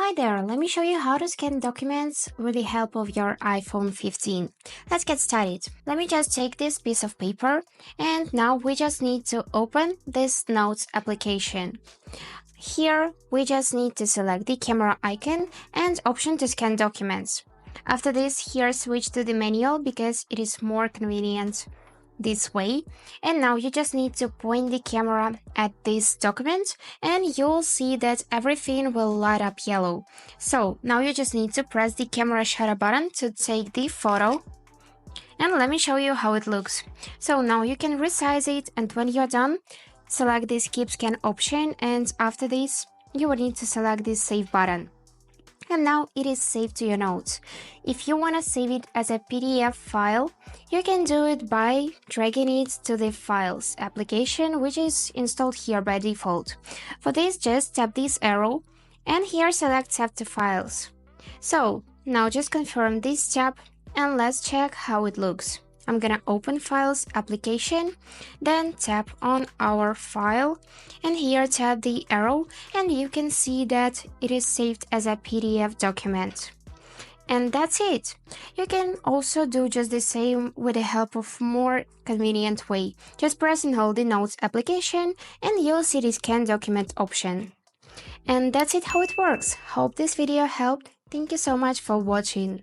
Hi there, let me show you how to scan documents with the help of your iPhone 15. Let's get started. Let me just take this piece of paper and now we just need to open this Notes application. Here, we just need to select the camera icon and option to scan documents. After this, here switch to the manual because it is more convenient this way. And now you just need to point the camera at this document and you'll see that everything will light up yellow. So now you just need to press the camera shutter button to take the photo. And let me show you how it looks. So now you can resize it, and when you're done, select this keep scan option, and after this you will need to select this save button. And now it is saved to your notes. If you want to save it as a PDF file, you can do it by dragging it to the Files application, which is installed here by default. For this, just tap this arrow and here select Save to Files. So now just confirm this tab and let's check how it looks. I'm gonna open Files application, then tap on our file, and here tap the arrow, and you can see that it is saved as a PDF document. And that's it. You can also do just the same with the help of more convenient way. Just press and hold the Notes application, and you'll see the Scan Document option. And that's it how it works. Hope this video helped. Thank you so much for watching.